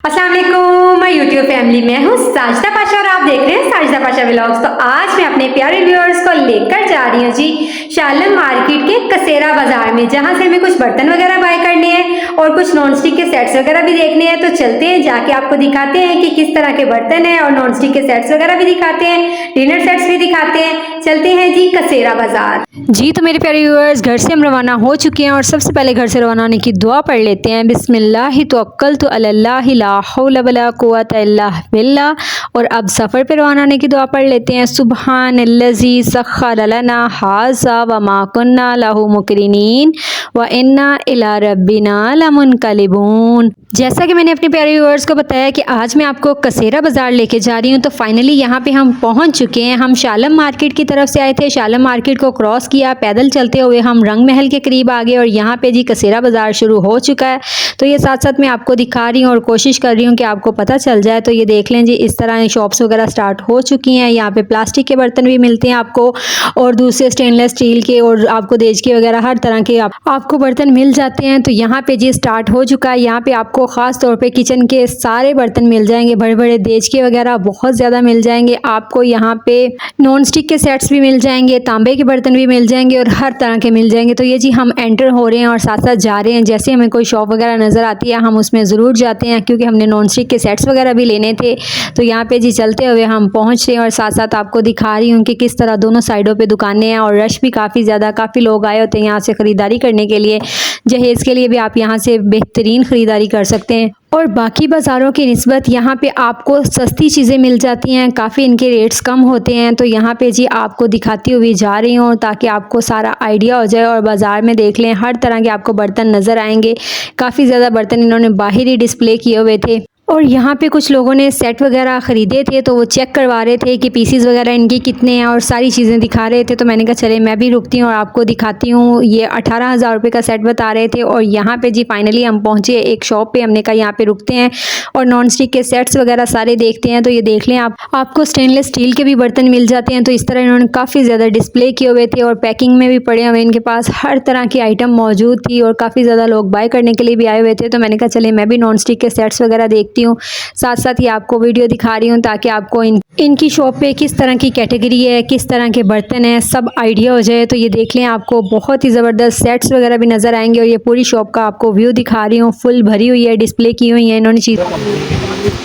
अस्सलाम वालेकुम, मैं यूट्यूब फैमिली में हूँ साजिदा पाशा और आप देख रहे हैं साजिदा पाशा व्लॉग्स। तो आज मैं अपने प्यारे व्यूअर्स को लेकर जा रही हूँ जी शालम मार्केट के कसेरा बाजार में, जहाँ से हमें कुछ बर्तन वगैरह बाय करने हैं और कुछ नॉन स्टिक के सेट्स वगैरह भी देखने हैं। तो चलते हैं, जाके आपको दिखाते हैं कि किस तरह के बर्तन हैं और नॉन स्टिक के सेट्स वगैरह भी दिखाते हैं, डिनर सेट्स भी दिखाते हैं। चलते हैं जी कसेरा बाजार जी। तो मेरे प्यारे व्यूअर्स, घर से हम रवाना हो चुके हैं और सबसे पहले घर से रवाना होने की दुआ पढ़ लेते हैं। बिस्मिल्लाहि तवक्कलतु अलल्लाहि ला हौला वला कुव्वता इल्ला बिल्लाह। और अब सफ़र पे रवाना होने की दुआ पढ़ लेते हैं। सुब्हानल्लज़ी सख्खर लना हाज़ा व मा कुन्ना लहू मुक़रिनीन व इन्ना इला रब्बिना लमुनक़लिबून। जैसा कि मैंने अपने प्यारे व्यूअर्स को बताया कि आज मैं आपको कसेरा बाज़ार लेके जा रही हूँ, तो फाइनली यहाँ पे हम पहुँच चुके हैं। हम शालम मार्केट की तरफ से आए थे, शालम मार्केट को क्रॉस किया, पैदल चलते हुए हम रंग महल के करीब आ गए और यहाँ पे जी कसेरा बाज़ार शुरू हो चुका है। तो ये साथ साथ मैं आपको दिखा रही हूँ और कोशिश कर रही हूँ कि आपको पता चल जाए। तो ये देख लें जी, इस तरह शॉप्स वगैरह स्टार्ट हो चुकी हैं। यहाँ पे प्लास्टिक के बर्तन भी मिलते हैं आपको और दूसरे स्टेनलेस स्टील के और आपको देज के वगैरह हर तरह के आपको बर्तन मिल जाते हैं। तो यहाँ पे जी स्टार्ट हो चुका है। यहाँ पे आपको ख़ास तौर पे किचन के सारे बर्तन मिल जाएंगे, बड़े बड़े देज के वगैरह बहुत ज़्यादा मिल जाएंगे आपको। यहाँ पे नॉन स्टिक के सेट्स भी मिल जाएंगे, तांबे के बर्तन भी मिल जाएंगे और हर तरह के मिल जाएंगे। तो ये जी हम एंटर हो रहे हैं और साथ साथ जा रहे हैं। जैसे हमें कोई शॉप वगैरह नज़र आती है हम उसमें ज़रूर जाते हैं, क्योंकि हमने नॉन स्टिक के सेट्स वगैरह भी लेने थे। तो यहाँ पे जी चलते हुए हम पहुँच रहे हैं और साथ साथ आपको दिखा रही हूँ कि किस तरह दोनों साइडों पे दुकानें हैं और रश भी काफ़ी ज़्यादा, काफ़ी लोग आए होते हैं यहाँ से ख़रीदारी करने के लिए। जहेज़ के लिए भी आप यहाँ से बेहतरीन ख़रीदारी कर सकते हैं और बाकी बाज़ारों की निस्बत यहाँ पे आपको सस्ती चीज़ें मिल जाती हैं, काफ़ी इनके रेट्स कम होते हैं। तो यहाँ पे जी आपको दिखाती हुई जा रही हूँ ताकि आपको सारा आइडिया हो जाए। और बाज़ार में देख लें, हर तरह के आपको बर्तन नज़र आएंगे। काफ़ी ज़्यादा बर्तन इन्होंने बाहर ही डिस्प्ले किए हुए थे और यहाँ पे कुछ लोगों ने सेट वगैरह ख़रीदे थे, तो वो चेक करवा रहे थे कि पीसीज वगैरह इनके कितने हैं और सारी चीज़ें दिखा रहे थे। तो मैंने कहा चले मैं भी रुकती हूँ और आपको दिखाती हूँ। ये 18,000 रुपये का सेट बता रहे थे और यहाँ पे जी फाइनली हम पहुँचे एक शॉप पे। हमने कहा यहाँ पे रुकते हैं और नॉन स्टिक के सेट्स वगैरह सारे देखते हैं। तो ये देख लें आपको स्टेनलेस स्टील के भी बर्तन मिल जाते हैं। तो इस तरह इन्होंने काफ़ी ज़्यादा डिस्प्ले किए हुए थे और पैकिंग में भी पड़े हुए इनके पास हर तरह की आइटम मौजूद थी और काफ़ी ज़्यादा लोग बाय करने के लिए भी आए हुए थे। तो मैंने कहा चले मैं भी नॉन स्टिक के सेट्स वगैरह देखती हूँ, साथ साथ ही आपको वीडियो दिखा रही हूँ ताकि आपको इनकी शॉप पे किस तरह की कैटेगरी है, किस तरह के बर्तन हैं, सब आइडिया हो जाए। तो ये देख लें, आपको बहुत ही ज़बरदस्त सेट्स वगैरह भी नज़र आएंगे और ये पूरी शॉप का आपको व्यू दिखा रही हूँ। फुल भरी हुई है, डिस्प्ले की हुई है इन्होंने चीज़।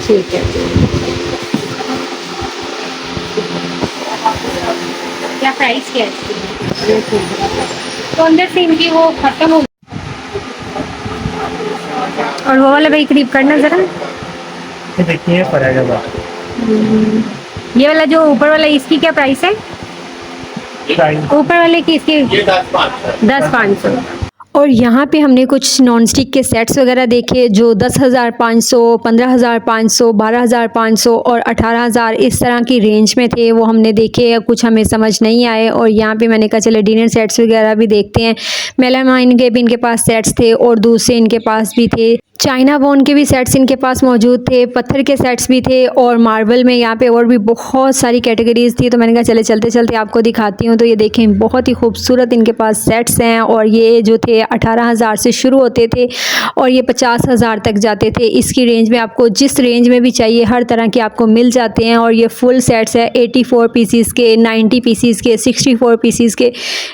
ठीक है, क्या प्राइस क्या है? तो अंदर से इनकी वो खत्म हो और वो वाला भाई करीब करना ज़रा। देखिए ये वाला जो ऊपर वाला, इसकी क्या प्राइस है? ऊपर वाले की इसकी 10,500। और यहाँ पे हमने कुछ नॉन स्टिक के सेट्स वगैरह देखे जो 10,500, 15,500, 12,500 और 18,000 इस तरह की रेंज में थे। वो हमने देखे, कुछ हमें समझ नहीं आए और यहाँ पे मैंने कहा चले डिनर सेट्स वगैरह भी देखते हैं। मेलामाइन के भी इनके पास सेट्स थे और दूसरे इनके पास भी थे। चाइना बोन के भी सेट्स इनके पास मौजूद थे, पत्थर के सेट्स भी थे और मार्बल में यहाँ पे और भी बहुत सारी कैटेगरीज़ थी। तो मैंने कहा चले चलते चलते आपको दिखाती हूँ। तो ये देखें, बहुत ही खूबसूरत इनके पास सेट्स हैं और ये जो थे 18,000 से शुरू होते थे और ये 50,000 तक जाते थे। इसकी रेंज में आपको जिस रेंज में भी चाहिए हर तरह के आपको मिल जाते हैं। और ये फुल सेट्स है 84 पीसीस के, 90 पीसीस के, 64 पीसीस के,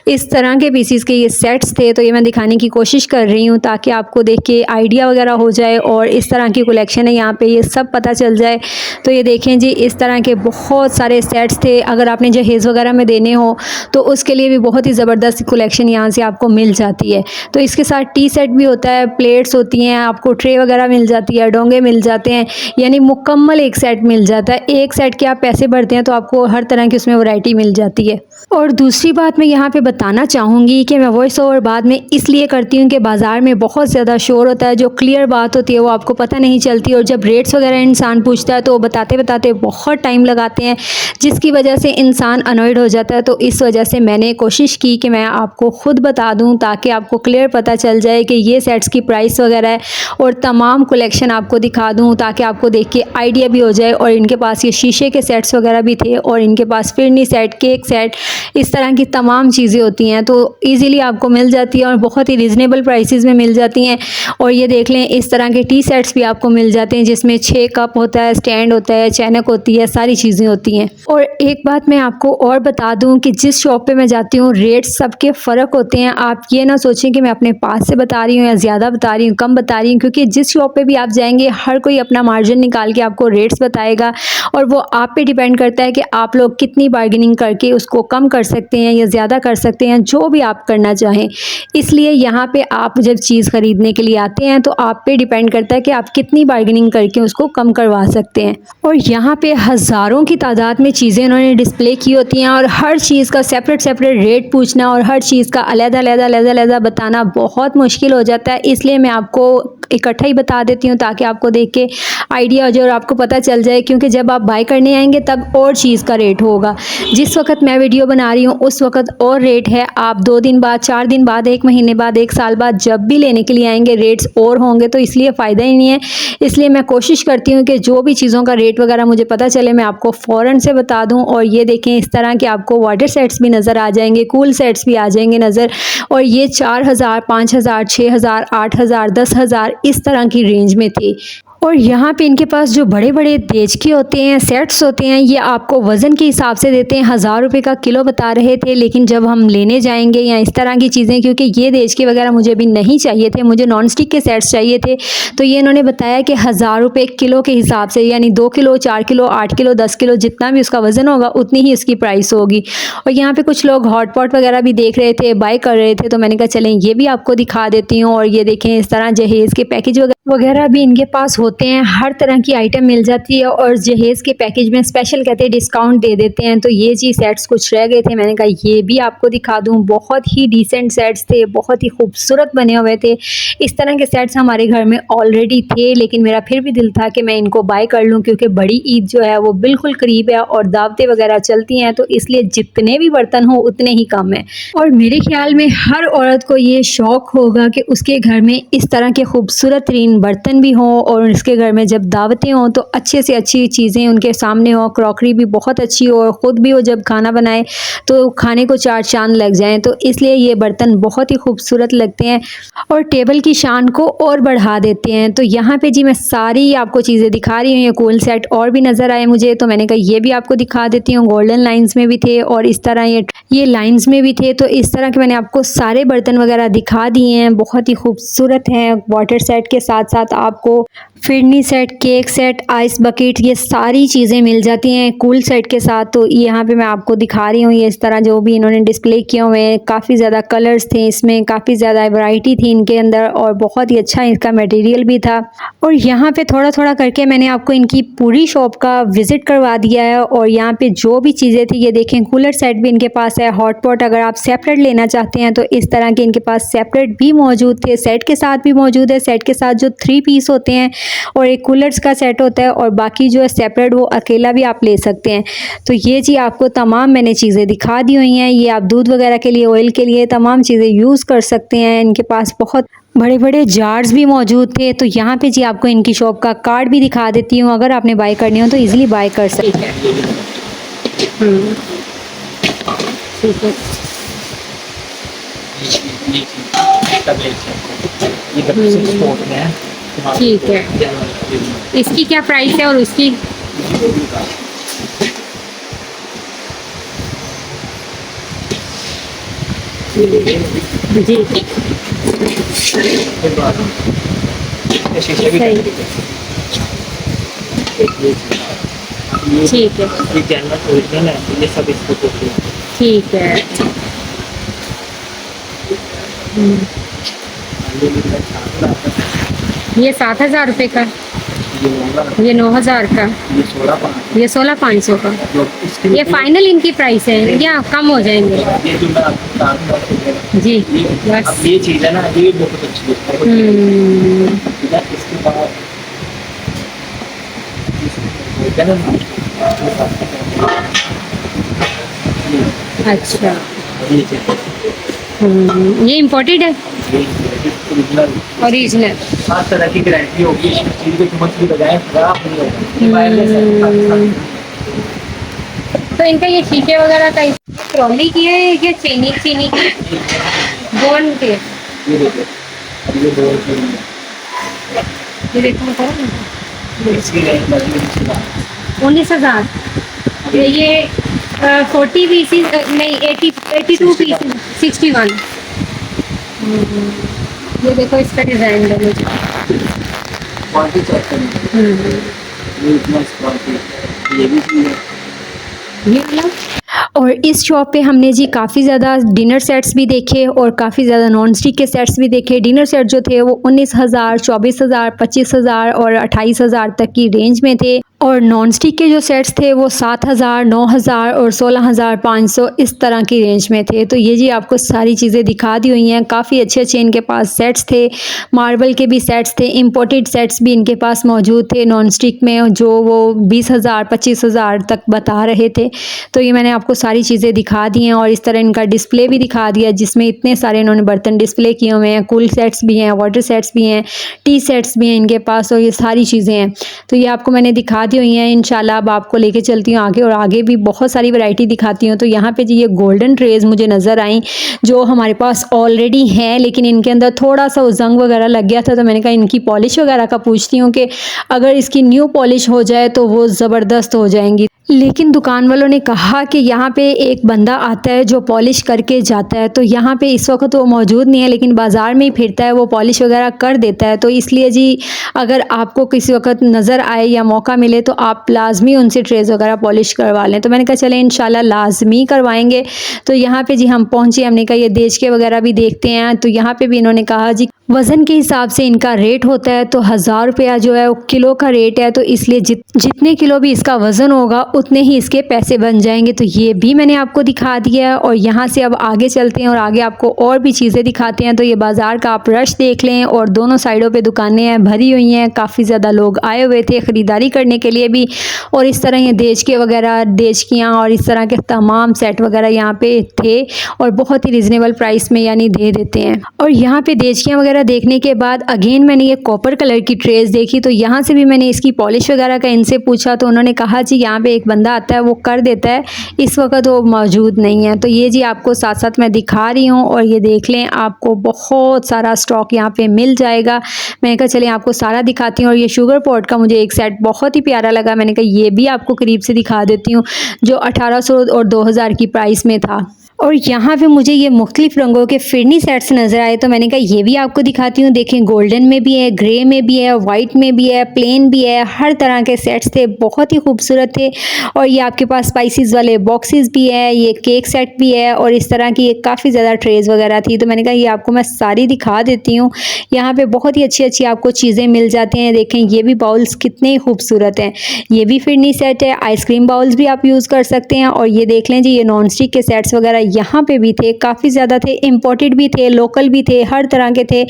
इस तरह के पीसीस के ये सेट्स थे। तो ये मैं दिखाने की कोशिश कर रही हूँ ताकि आपको देख के आइडिया वगैरह हो जाए और इस तरह की कलेक्शन है यहाँ पे, ये सब पता चल जाए। तो ये देखें जी, इस तरह के बहुत सारे सेट्स थे। अगर आपने जहेज़ वगैरह में देने हो तो उसके लिए भी बहुत ही ज़बरदस्त कलेक्शन यहाँ से आपको मिल जाती है। तो इसके साथ टी सेट भी होता है, प्लेट्स होती हैं, आपको ट्रे वगैरह मिल जाती है, डोंगे मिल जाते हैं, यानी मुकम्मल एक सेट मिल जाता है। एक सेट के आप पैसे भरते हैं तो आपको हर तरह की उसमें वैरायटी मिल जाती है। और दूसरी बात मैं यहाँ पे बताना चाहूँगी कि मैं वॉइस ओवर बाद में इसलिए करती हूँ कि बाज़ार में बहुत ज़्यादा शोर होता है, जो क्लियर बात होती है वो आपको पता नहीं चलती और जब रेट्स वगैरह इंसान पूछता है तो बताते बताते बहुत टाइम लगाते हैं, जिसकी वजह से इंसान अनॉयड हो जाता है। तो इस वजह से मैंने कोशिश की कि मैं आपको ख़ुद बता दूँ ताकि आपको क्लियर पता चल जाए कि ये सेट्स की प्राइस वगैरह है और तमाम कलेक्शन आपको दिखा दूँ ताकि आपको देख के आइडिया भी हो जाए। और इनके पास ये शीशे के सेट्स वगैरह भी थे और इनके पास फिरनी सेट, केक सेट, इस तरह की तमाम चीज़ें होती हैं तो ईज़िली आपको मिल जाती है और बहुत ही रीज़नेबल प्राइसेस में मिल जाती हैं। और ये देख लें, इस तरह के टी सेट्स भी आपको मिल जाते हैं जिसमें 6 कप होता है, स्टैंड होता है, चैनक होती है, सारी चीज़ें होती हैं। और एक बात मैं आपको और बता दूं कि जिस शॉप पे मैं जाती हूँ रेट सबके फ़र्क होते हैं। आप ये ना सोचें कि मैं अपने पास से बता रही हूँ या ज़्यादा बता रही हूँ, कम बता रही हूँ, क्योंकि जिस शॉप पे भी आप जाएंगे हर कोई अपना मार्जिन निकाल के आपको रेट्स बताएगा और वो आप पे डिपेंड करता है कि आप लोग कितनी बार्गेनिंग करके उसको कम कर सकते हैं या ज़्यादा कर सकते हैं, जो भी आप करना चाहें। इसलिए यहाँ पे आप जब चीज़ ख़रीदने के लिए आते हैं तो आप पे डिपेंड करता है कि आप कितनी बार्गेनिंग करके उसको कम करवा सकते हैं। और यहाँ पे हज़ारों की तादाद में चीज़ें उन्होंने डिस्प्ले की होती हैं और हर चीज़ का सेपरेट रेट पूछना और हर चीज़ का अलग-अलग बताना बहुत मुश्किल हो जाता है। इसलिए मैं आपको इकट्ठा ही बता देती हूँ ताकि आपको देख के आइडिया हो जाए और आपको पता चल जाए, क्योंकि जब आप बाय करने आएंगे तब और चीज़ का रेट होगा। जिस वक्त मैं वीडियो बना रही हूँ उस वक्त और रेट है, आप 2 दिन बाद, 4 दिन बाद, 1 महीने बाद, 1 साल बाद जब भी लेने के लिए आएंगे रेट्स और होंगे, तो इसलिए फ़ायदा ही नहीं है। इसलिए मैं कोशिश करती हूँ कि जो भी चीज़ों का रेट वगैरह मुझे पता चले मैं आपको फ़ौरन से बता दूँ। और ये देखें इस तरह के आपको वाटर सेट्स भी नज़र आ जाएंगे, कूल सेट्स भी आ जाएंगे नज़र, और ये 4000, 5000, 6000, 8000, 10,000 इस तरह की रेंज में थे। और यहाँ पे इनके पास जो बड़े बड़े देज के होते हैं, सेट्स होते हैं, ये आपको वज़न के हिसाब से देते हैं। 1000 रुपये का किलो बता रहे थे, लेकिन जब हम लेने जाएंगे या इस तरह की चीज़ें, क्योंकि ये देज के वगैरह मुझे अभी नहीं चाहिए थे, मुझे नॉन स्टिक के सेट्स चाहिए थे, तो ये इन्होंने बताया कि 1000 रुपये किलो के हिसाब से, यानी 2 किलो, 4 किलो, 8 किलो, 10 किलो जितना भी उसका वज़न होगा उतनी ही इसकी प्राइस होगी। और यहाँ पर कुछ लोग हॉट पॉट वगैरह भी देख रहे थे, बाय कर रहे थे, तो मैंने कहा चलें ये भी आपको दिखा देती हूँ। और ये देखें इस तरह जहेज़ के पैकेज वगैरह भी इनके पास होते हैं, हर तरह की आइटम मिल जाती है। और जहेज़ के पैकेज में स्पेशल कहते हैं डिस्काउंट दे देते हैं। तो ये जी सेट्स कुछ रह गए थे, मैंने कहा ये भी आपको दिखा दूं। बहुत ही डिसेंट सेट्स थे, बहुत ही खूबसूरत बने हुए थे। इस तरह के सेट्स हमारे घर में ऑलरेडी थे, लेकिन मेरा फिर भी दिल था कि मैं इनको बाय कर लूँ, क्योंकि बड़ी ईद जो है वो बिल्कुल करीब है और दावतें वगैरह चलती हैं, तो इसलिए जितने भी बर्तन हो उतने ही कम है। और मेरे ख्याल में हर औरत को ये शौक़ होगा कि उसके घर में इस तरह के खूबसूरत तरीन बर्तन भी हों और उसके घर में जब दावतें हों तो अच्छे से अच्छी चीज़ें उनके सामने हों, क्रॉकरी भी बहुत अच्छी हो और ख़ुद भी वो जब खाना बनाए तो खाने को 4 चांद लग जाएं। तो इसलिए ये बर्तन बहुत ही खूबसूरत लगते हैं और टेबल की शान को और बढ़ा देते हैं। तो यहाँ पे जी मैं सारी आपको चीज़ें दिखा रही हूँ। ये कूल सेट और भी नज़र आए मुझे, तो मैंने कहा ये भी आपको दिखा देती हूँ। गोल्डन लाइन्स में भी थे और इस तरह ये लाइन्स में भी थे। तो इस तरह के मैंने आपको सारे बर्तन वगैरह दिखा दिए हैं, बहुत ही खूबसूरत हैं। वाटर सेट के साथ साथ आपको phirni set, cake set, ice bucket, ये सारी चीज़ें मिल जाती हैं कूल सेट के साथ। तो यहाँ पे मैं आपको दिखा रही हूँ ये इस तरह जो भी इन्होंने डिस्प्ले किए हुए हैं, काफ़ी ज़्यादा कलर्स थे इसमें, काफ़ी ज़्यादा वैरायटी थी इनके अंदर और बहुत ही अच्छा इसका मटेरियल भी था। और यहाँ पे थोड़ा थोड़ा करके मैंने आपको इनकी पूरी शॉप का विज़िट करवा दिया है। और यहाँ पे जो भी चीज़ें थी ये देखें, कूलर सेट भी इनके पास है, हॉट पॉट अगर आप सेपरेट लेना चाहते हैं तो इस तरह के इनके पास सेपरेट भी मौजूद थे, सेट के साथ भी मौजूद है। सेट के साथ जो 3 पीस होते हैं और एक कूलर्स का सेट होता है और बाकी जो है सेपरेट वो अकेला भी आप ले सकते हैं। तो ये जी आपको तमाम मैंने चीज़ें दिखा दी हुई हैं। ये आप दूध वगैरह के लिए, ऑयल के लिए तमाम चीज़ें यूज़ कर सकते हैं। इनके पास बहुत बड़े बड़े जार्स भी मौजूद थे। तो यहाँ पे जी आपको इनकी शॉप का कार्ड भी दिखा देती हूँ, अगर आपने बाय करनी हो तो ईज़िली बाय कर सकते हैं। ठीक है, ठीक है। इसकी क्या प्राइस है और उसकी? जी सही, ठीक है, ये सब इसको ठीक है। ये 7,000 रुपये का, ये 9,000 का, ये 16,500 का। ये फाइनल इनकी प्राइस है या कम हो जाएंगे? जी बस अब ये चीज़ है ना, ये बहुत अच्छी है। इसके बाद अच्छा, ये इम्पोर्टेड है, ओरिजिनल। 7 तरह की गारंटी होगी इस चीज़ को, कीमत की बजाय खराब नहीं होगा। तो इनका ये शीशे वगैरह का ट्रॉली की है या चीनी की बोन के? ये देखो, अब ये 2 चीज़ ये देखो बताओ, इसकी रेंज बड़ी अच्छी बात 19,000। ये 40 पीसीज नहीं, 82 पीसीज 61। ये देखो इसका डिज़ाइन देखो। क्वालिटी चेक करें, ये इतना क्वालिटी, ये भी चीज़ है। ये वाला। और इस शॉप पे हमने जी काफ़ी ज़्यादा डिनर सेट्स भी देखे और काफ़ी ज़्यादा नॉन स्टिक के सेट्स भी देखे। डिनर सेट जो थे वो 19,000, 24,000, 25,000 और 28,000 तक की रेंज में थे। और नॉन स्टिक के जो सेट्स थे वो 7,000, 9,000 और 16,500 इस तरह की रेंज में थे। तो ये जी आपको सारी चीज़ें दिखा दी हुई हैं। काफ़ी अच्छे अच्छे इनके पास सेट्स थे, मार्बल के भी सेट्स थे, इम्पोर्टेड सेट्स भी इनके पास मौजूद थे नॉन स्टिक में, जो वो 20,000, 25,000 तक बता रहे थे। तो ये मैंने आपको सारी चीज़ें दिखा दी हैं और इस तरह इनका डिस्प्ले भी दिखा दिया, जिसमें इतने सारे इन्होंने बर्तन डिस्प्ले किए हुए हैं। कूल सेट्स भी हैं, वाटर सेट्स भी हैं, टी सेट्स भी हैं इनके पास, और ये सारी चीज़ें हैं। तो ये आपको मैंने दिखा दी हुई हैं। इंशाल्लाह अब आपको लेके चलती हूँ आगे, और आगे भी बहुत सारी वैरायटी दिखाती हूँ। तो यहाँ पे जी ये गोल्डन ट्रेज मुझे नज़र आई, जो हमारे पास ऑलरेडी हैं, लेकिन इनके अंदर थोड़ा सा वो जंग वगैरह लग गया था। तो मैंने कहा इनकी पॉलिश वगैरह का पूछती हूँ कि अगर इसकी न्यू पॉलिश हो जाए तो वो ज़बरदस्त हो जाएंगी। लेकिन दुकान वालों ने कहा कि यहाँ पे एक बंदा आता है जो पॉलिश करके जाता है। तो यहाँ पे इस वक्त वो मौजूद नहीं है, लेकिन बाज़ार में ही फिरता है, वो पॉलिश वगैरह कर देता है। तो इसलिए जी अगर आपको किसी वक्त नज़र आए या मौका मिले तो आप लाजमी उनसे ट्रेज वगैरह पॉलिश करवा लें। तो मैंने कहा चले इंशाल्लाह लाजमी करवाएंगे। तो यहाँ पे जी हम पहुँचे, हमने कहा ये देश के वगैरह भी देखते हैं। तो यहाँ पे भी इन्होंने कहा जी वज़न के हिसाब से इनका रेट होता है, तो 1000 रुपया जो है वो किलो का रेट है। तो इसलिए जितने किलो भी इसका वज़न होगा उतने ही इसके पैसे बन जाएंगे। तो ये भी मैंने आपको दिखा दिया है। और यहाँ से अब आगे चलते हैं और आगे आपको और भी चीज़ें दिखाते हैं। तो ये बाज़ार का आप रश देख लें, और दोनों साइडों पे दुकानें हैं, भरी हुई हैं, काफ़ी ज़्यादा लोग आए हुए थे ख़रीदारी करने के लिए भी। और इस तरह ये देश के वगैरह, देशकियाँ और इस तरह के तमाम सेट वगैरह यहाँ पे थे, और बहुत ही रिजनेबल प्राइस में यानी दे देते हैं। और यहाँ पे देशकियाँ वगैरह देखने के बाद अगेन मैंने ये कॉपर कलर की ट्रेस देखी। तो यहाँ से भी मैंने इसकी पॉलिश वगैरह का इनसे पूछा, तो उन्होंने कहा जी यहाँ पे एक बंदा आता है वो कर देता है, इस वक्त वो मौजूद नहीं है। तो ये जी आपको साथ साथ मैं दिखा रही हूँ, और ये देख लें आपको बहुत सारा स्टॉक यहाँ पे मिल जाएगा। मैंने कहा चलिए आपको सारा दिखाती हूँ। और ये शुगर पॉट का मुझे एक सेट बहुत ही प्यारा लगा, मैंने कहा ये भी आपको करीब से दिखा देती हूँ, जो 1800 और 2000 की प्राइस में था। और यहाँ पे मुझे ये मुख्तलिफ रंगों के फिरनी सेट्स नज़र आए, तो मैंने कहा ये भी आपको दिखाती हूँ। देखें गोल्डन में भी है, ग्रे में भी है, वाइट में भी है, प्लेन भी है, हर तरह के सेट्स थे, बहुत ही खूबसूरत थे। और ये आपके पास स्पाइसेस वाले बॉक्सेस भी है, ये केक सेट भी है, और इस तरह की काफ़ी ज़्यादा ट्रेज वगैरह थी। तो मैंने कहा ये आपको मैं सारी दिखा देती हूँ। यहाँ पर बहुत ही अच्छी अच्छी आपको चीज़ें मिल जाती हैं। देखें ये भी बाउल्स कितने खूबसूरत हैं, ये भी फिरनी सेट है, आइसक्रीम बाउल्स भी आप यूज़ कर सकते हैं। और ये देख लें जी ये नॉन स्टिक के सेट्स वगैरह यहाँ पे भी थे, काफ़ी ज़्यादा थे, इंपोर्टेड भी थे, लोकल भी थे, हर तरह के थे।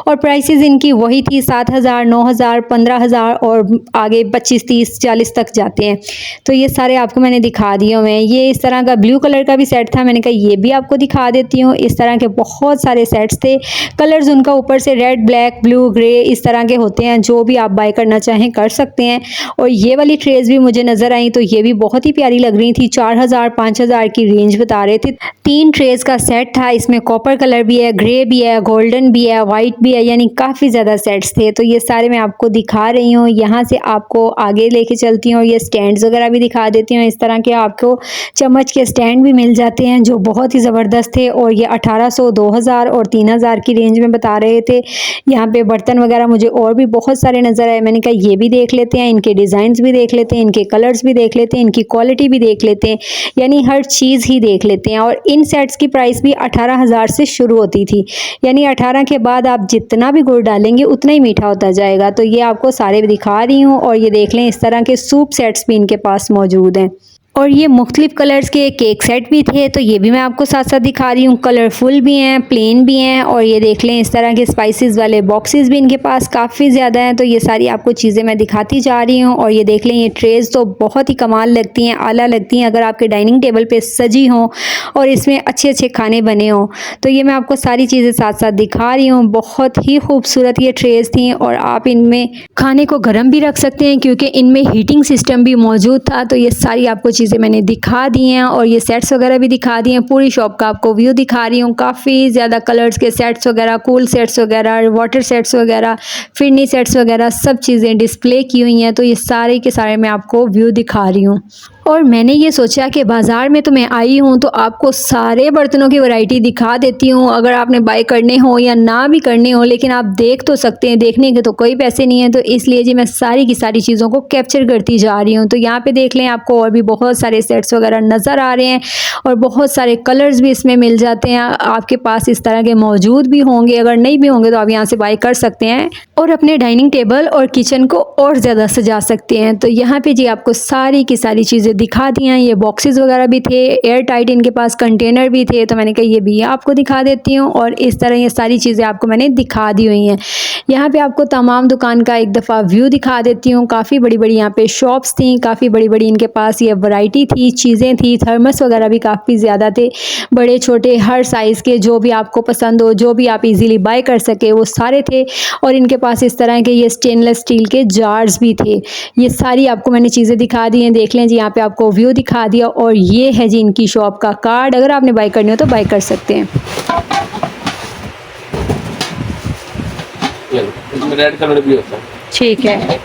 और प्राइसेस इनकी वही थी 7,000, 9,000, 15,000 और आगे 25, 30, 40 तक जाते हैं। तो ये सारे आपको मैंने दिखा दिए हुए हैं। ये इस तरह का ब्लू कलर का भी सेट था, मैंने कहा ये भी आपको दिखा देती हूँ। इस तरह के बहुत सारे सेट्स थे, कलर्स उनका ऊपर से रेड, ब्लैक, ब्लू, ग्रे इस तरह के होते हैं, जो भी आप बाय करना चाहें कर सकते हैं। और ये वाली ट्रेज भी मुझे नज़र आई, तो ये भी बहुत ही प्यारी लग रही थी, 4,000, 5,000 की रेंज बता रहे थे। 3 ट्रेज का सेट था, इसमें कॉपर कलर भी है, ग्रे भी है, गोल्डन भी है, वाइट भी है, यानी काफ़ी ज़्यादा सेट्स थे। तो ये सारे मैं आपको दिखा रही हूँ। यहाँ से आपको आगे लेके चलती हूँ और ये स्टैंड्स वगैरह भी दिखा देती हूँ। इस तरह के आपको चम्मच के स्टैंड भी मिल जाते हैं, जो बहुत ही ज़बरदस्त थे। और ये 1800, 2000 और 3000 की रेंज में बता रहे थे। यहाँ पे बर्तन वगैरह मुझे और भी बहुत सारे नज़र आए, मैंने कहा ये भी देख लेते हैं, इनके डिज़ाइंस भी देख लेते हैं, इनके कलर्स भी देख लेते हैं, इनकी क्वालिटी भी देख लेते हैं, यानी हर चीज़ ही देख लेते हैं। और इन सेट्स की प्राइस भी 18,000 से शुरू होती थी, यानी 18 के बाद आप जितना भी गुड़ डालेंगे उतना ही मीठा होता जाएगा। तो ये आपको सारे दिखा रही हूँ। और ये देख लें इस तरह के सूप सेट्स भी इनके पास मौजूद हैं। और ये मुख्तलिफ कलर्स के केक सेट भी थे, तो ये भी मैं आपको साथ साथ दिखा रही हूँ। कलरफुल भी हैं, प्लेन भी हैं। और ये देख लें इस तरह के स्पाइसेस वाले बॉक्सेस भी इनके पास काफ़ी ज़्यादा हैं। तो ये सारी आपको चीज़ें मैं दिखाती जा रही हूँ। और ये देख लें ये ट्रेज़ तो बहुत ही कमाल लगती हैं, आला लगती हैं, अगर आपके डाइनिंग टेबल पे सजी हों और इसमें अच्छे अच्छे खाने बने हों। तो ये मैं आपको सारी चीज़ें साथ साथ दिखा रही हूँ। बहुत ही खूबसूरत ये ट्रेज़ थी, और आप इनमें खाने को गर्म भी रख सकते हैं क्योंकि इनमें हीटिंग सिस्टम भी मौजूद था। तो ये सारी आपको चीज़ें मैंने दिखा दी हैं और ये सेट्स वगैरह भी दिखा दी हैं। पूरी शॉप का आपको व्यू दिखा रही हूँ। काफ़ी ज़्यादा कलर्स के सेट्स वगैरह, कूल सेट्स वगैरह, वाटर सेट्स वगैरह, फिरनी सेट्स वगैरह सब चीज़ें डिस्प्ले की हुई हैं। तो ये सारे के सारे मैं आपको व्यू दिखा रही हूँ। और मैंने ये सोचा कि बाज़ार में तो मैं आई हूँ तो आपको सारे बर्तनों की वैरायटी दिखा देती हूँ। अगर आपने बाय करने हो या ना भी करने हो, लेकिन आप देख तो सकते हैं, देखने के तो कोई पैसे नहीं है। तो इसलिए जी मैं सारी की सारी चीज़ों को कैप्चर करती जा रही हूँ। तो यहाँ पे देख लें, आपको और भी बहुत सारे सेट्स वगैरह नज़र आ रहे हैं और बहुत सारे कलर्स भी इसमें मिल जाते हैं। आपके पास इस तरह के मौजूद भी होंगे, अगर नहीं भी होंगे तो आप यहाँ से बाय कर सकते हैं और अपने डाइनिंग टेबल और किचन को और ज़्यादा सजा सकते हैं। तो यहाँ पे जी आपको सारी की सारी चीज़ें दिखा दी हैं। ये बॉक्सेस वगैरह भी थे, एयर टाइट इनके पास कंटेनर भी थे, तो मैंने कहा ये भी आपको दिखा देती हूँ। और इस तरह ये सारी चीज़ें आपको मैंने दिखा दी हुई हैं। यहाँ पे आपको तमाम दुकान का एक दफ़ा व्यू दिखा देती हूँ। काफ़ी बड़ी बड़ी यहाँ पे शॉप्स थी, काफ़ी बड़ी बड़ी इनके पास ये वैरायटी थी, चीज़ें थी। थर्मस वगैरह भी काफ़ी ज़्यादा थे, बड़े छोटे हर साइज़ के, जो भी आपको पसंद हो, जो भी आप इजीली बाय कर सके वो सारे थे। और इनके पास इस तरह के ये स्टेनलेस स्टील के जार्स भी थे। ये सारी आपको मैंने चीज़ें दिखा दी हैं। देख लें जी, यहाँ पे आपको व्यू दिखा दिया और ये है जी इनकी शॉप का कार्ड। अगर आपने बाय करनी हो तो बाय कर सकते हैं। इसमें रेड कलर भी होता है, ठीक है।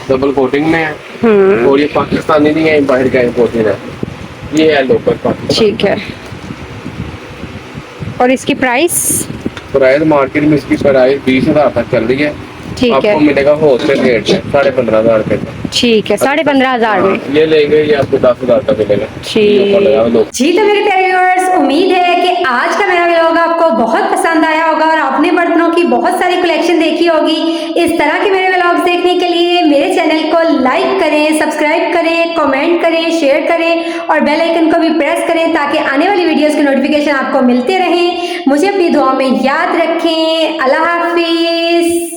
डबल कोटिंग में है और ये पाकिस्तानी नहीं है, बाहर का इम्पोर्टेड है। ये है लोकल पाकिस्तान। ठीक है। और इसकी प्राइस? प्राइस मार्केट में इसकी प्राइस 20,000 तक चल रही है। ठीक आपको है। मिलेगा होलसेल रेट है 15,500 रुपए का। ठीक है, 15,500 में। ये लेंगे ये आपको 10,000 का मिलेगा। ठीक। जी तो मेरे प्यारे व्यूअर्स, उम्मीद है कि आज का मेरा व्लॉग आपको बहुत पसंद आया होगा और आपने बर्तनों की बहुत सारी कलेक्शन देखी होगी। इस तरह के मेरे व्लॉग्स देखने के लिए मेरे चैनल को लाइक करें, सब्सक्राइब करें, कमेंट करें, शेयर करें और बेल आइकन को भी प्रेस करें ताकि आने वाली वीडियोस के नोटिफिकेशन आपको मिलते रहें। मुझे अपनी दुआ में याद रखें। अल्लाह हाफिज।